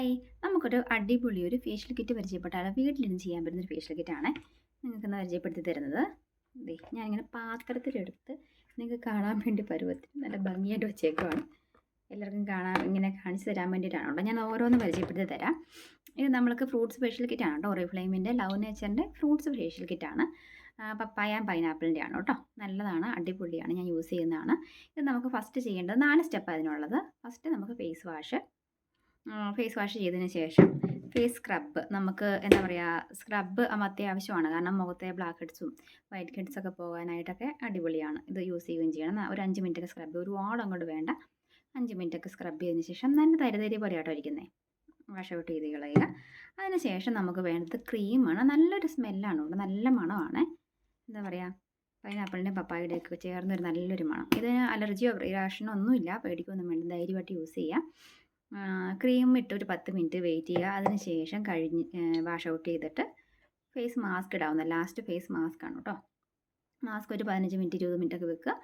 Hi! നമുക്കൊരു അടിപൊളി ഒരു ഫേഷ്യൽ കിറ്റ് പരിചയപ്പെട്ടാലോ? വീട്ടിലിരുന്ന് ചെയ്യാൻ പറ്റുന്നൊരു ഫേഷ്യൽ കിറ്റാണ് നിങ്ങൾക്കിന്ന് പരിചയപ്പെടുത്തി തരുന്നത്. ദേ ഞാനിങ്ങനെ പാത്രത്തിലെടുത്ത് നിങ്ങൾക്ക് കാണാൻ വേണ്ടി പരുവത്തിൽ നല്ല ഭംഗിയായിട്ട് വെച്ചേക്കുവാണ്. എല്ലാവർക്കും കാണാൻ ഇങ്ങനെ കാണിച്ചു തരാൻ വേണ്ടിയിട്ടാണ് കേട്ടോ. ഞാൻ ഓരോന്ന് പരിചയപ്പെടുത്തി തരാം. ഇത് നമ്മൾക്ക് ഫ്രൂട്ട്സ് ഫേഷ്യൽ കിറ്റാണ് കേട്ടോ. ഓറിഫ്ലെയിമിൻ്റെ ലവ് നേച്ചറിൻ്റെ ഫ്രൂട്ട്സ് ഫേഷ്യൽ കിറ്റാണ്. പപ്പായ പൈനാപ്പിളിൻ്റെ ആണ് കേട്ടോ. നല്ലതാണ്, അടിപൊളിയാണ്, ഞാൻ യൂസ് ചെയ്യുന്നതാണ്. ഇത് നമുക്ക് ഫസ്റ്റ് ചെയ്യേണ്ടത് 4 സ്റ്റെപ്പ് അതിനുള്ളത്. ഫസ്റ്റ് നമുക്ക് ഫേസ് വാഷ് ചെയ്തതിന് ശേഷം ഫേസ് സ്ക്രബ്ബ് നമുക്ക് എന്താ പറയുക, സ്ക്രബ്ബ് അത്യാവശ്യമാണ്. കാരണം മുഖത്തെ ബ്ലാക്ക് ഹെഡ്സും വൈറ്റ് ഹെഡ്സൊക്കെ പോകാനായിട്ടൊക്കെ അടിപൊളിയാണ്. ഇത് യൂസ് ചെയ്യുകയും ചെയ്യണം. ഒരു 5 മിനിറ്റൊക്കെ സ്ക്രബ്ബ്, ഒരുപാട് അങ്ങോട്ട് വേണ്ട. 5 മിനിറ്റൊക്കെ സ്ക്രബ് ചെയ്തതിന് ശേഷം നല്ല തരി പോലെ ആട്ടോ ഇരിക്കുന്നത്. വാഷ് ഔട്ട് ചെയ്ത് കളയുക. അതിന് ശേഷം നമുക്ക് വേണ്ടത് ക്രീമാണ്. നല്ലൊരു സ്മെല്ലാണ് ഇവിടെ, നല്ല മണമാണ്. എന്താ പറയുക, പൈനാപ്പിളിൻ്റെ പപ്പായയുടെയൊക്കെ ചേർന്നൊരു നല്ലൊരു മണം. ഇതിന് അലർജിയോ റിയാക്ഷനോ ഒന്നുമില്ല, പേടിക്കൊന്നും വേണ്ട, ധൈര്യമായിട്ട് യൂസ് ചെയ്യാം. ക്രീം ഇട്ട് ഒരു 10 മിനിറ്റ് വെയിറ്റ് ചെയ്യുക. അതിന് ശേഷം വാഷ് ഔട്ട് ചെയ്തിട്ട് ഫേസ് മാസ്ക് ഇടാവുന്ന ലാസ്റ്റ് ഫേസ് മാസ്ക് ആണ് കേട്ടോ. മാസ്ക് ഒരു 15 മിനിറ്റ് 20 മിനിറ്റ് ഒക്കെ വെക്കുക.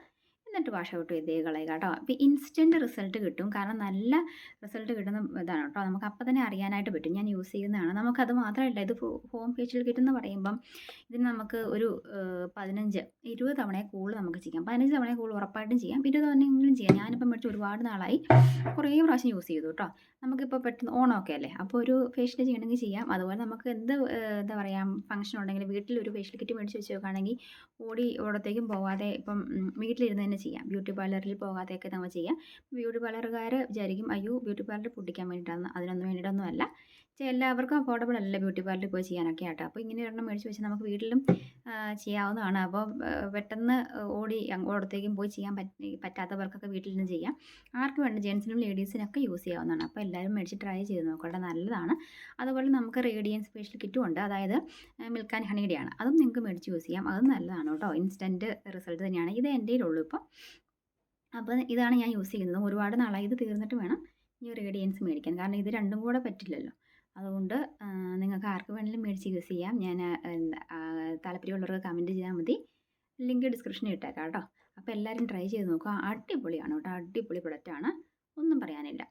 എന്നിട്ട് വാഷ് ഔട്ട് ചെയ്ത് കളയുക കേട്ടോ. അപ്പോൾ ഇൻസ്റ്റൻറ്റ് റിസൾട്ട് കിട്ടും. കാരണം നല്ല റിസൾട്ട് കിട്ടുന്ന ഇതാണ് കേട്ടോ. നമുക്ക് അപ്പം തന്നെ അറിയാനായിട്ട് പറ്റും. ഞാൻ യൂസ് ചെയ്യുന്നതാണ്. നമുക്കത് മാത്രമല്ല, ഇത് ഹോം ഫേഷ്യൽ കിറ്റ് എന്ന് പറയുമ്പം ഇതിന് നമുക്ക് ഒരു 15 20 തവണയെ കൂടുതൽ നമുക്ക് ചെയ്യാം. 15 തവണയെ കൂടുതൽ ഉറപ്പായിട്ടും ചെയ്യാം. 20 തവണയെങ്കിലും ചെയ്യാം. ഞാനിപ്പം മേടിച്ച് ഒരുപാട് നാളായി, കുറേ പ്രാവശ്യം യൂസ് ചെയ്തു കേട്ടോ. നമുക്കിപ്പോൾ പെട്ടെന്ന് ഓണമൊക്കെ അല്ലേ, അപ്പോൾ ഒരു ഫേഷ്യൽ ചെയ്യണമെങ്കിൽ ചെയ്യാം. അതുപോലെ നമുക്ക് എന്താ പറയുക, ഫംഗ്ഷൻ ഉണ്ടെങ്കിൽ വീട്ടിലൊരു ഫേഷ്യൽ കിറ്റ് മേടിച്ച് വെച്ച് നോക്കുകയാണെങ്കിൽ ഓടത്തേക്കും പോകാതെ ഇപ്പം വീട്ടിലിരുന്ന് തന്നെ ചെയ്യാം. ബ്യൂട്ടി പാർലറിൽ പോകാതെയൊക്കെ നമുക്ക് ചെയ്യാം. ബ്യൂട്ടി പാർലറുകാർ വിചാരിക്കും അയ്യോ ബ്യൂട്ടി പാർലർ പൊട്ടിക്കാൻ വേണ്ടിയിട്ടാണ്, അതിനൊന്നും വേണ്ടിയിട്ടൊന്നും അല്ല. എല്ലാവർക്കും അഫോർഡബിൾ അല്ല ബ്യൂട്ടി പാർലറിൽ പോയി ചെയ്യാനൊക്കെ ആട്ടോ. അപ്പോൾ ഇങ്ങനെ ഒരെണ്ണം മേടിച്ച് വെച്ച് നമുക്ക് വീട്ടിലും ചെയ്യാവുന്നതാണ്. അപ്പോൾ പെട്ടെന്ന് ഓടത്തേക്കും പോയി ചെയ്യാൻ പറ്റാത്തവർക്കൊക്കെ വീട്ടിലിരുന്ന് ചെയ്യാം. ആർക്ക് വേണ്ട, ജെൻസിനും ലേഡീസിനൊക്കെ യൂസ് ചെയ്യാവുന്നതാണ്. അപ്പോൾ എല്ലാവരും മേടിച്ച് ട്രൈ ചെയ്ത് നോക്കട്ടെ, നല്ലതാണ്. അതുപോലെ നമുക്ക് റേഡിയൻസ് ഫേഷ്യൽ കിറ്റും ഉണ്ട്. അതായത് മിൽക്ക് ആൻഡ് ഹണിയുടെയാണ്. അതും നിങ്ങൾക്ക് മേടിച്ച് യൂസ് ചെയ്യാം. അതും നല്ലതാണ് കേട്ടോ. ഇൻസ്റ്റൻറ്റ് റിസൾട്ട് തന്നെയാണ്. ഇത് എൻ്റെ കയ്യിലുള്ളൂ ഇപ്പം. അപ്പോൾ ഇതാണ് ഞാൻ യൂസ് ചെയ്യുന്നത്. ഒരുപാട് നാളായി. ഇത് തീർന്നിട്ട് വേണം ഈ റേഡിയൻസ് മേടിക്കാൻ. കാരണം ഇത് രണ്ടും കൂടെ പറ്റില്ലല്ലോ. അതുകൊണ്ട് നിങ്ങൾക്ക് ആർക്ക് വേണമെങ്കിലും മേടിച്ച് യൂസ് ചെയ്യാം. ഞാൻ താല്പര്യമുള്ളവർക്ക് കമൻറ്റ് ചെയ്താൽ മതി. ലിങ്ക് ഡിസ്ക്രിപ്ഷനിൽ ഇട്ടേക്കാം കേട്ടോ. അപ്പോൾ എല്ലാവരും ട്രൈ ചെയ്ത് നോക്കുക. അടിപൊളിയാണ് കേട്ടോ. അടിപൊളി പ്രൊഡക്റ്റാണ്, ഒന്നും പറയാനില്ല.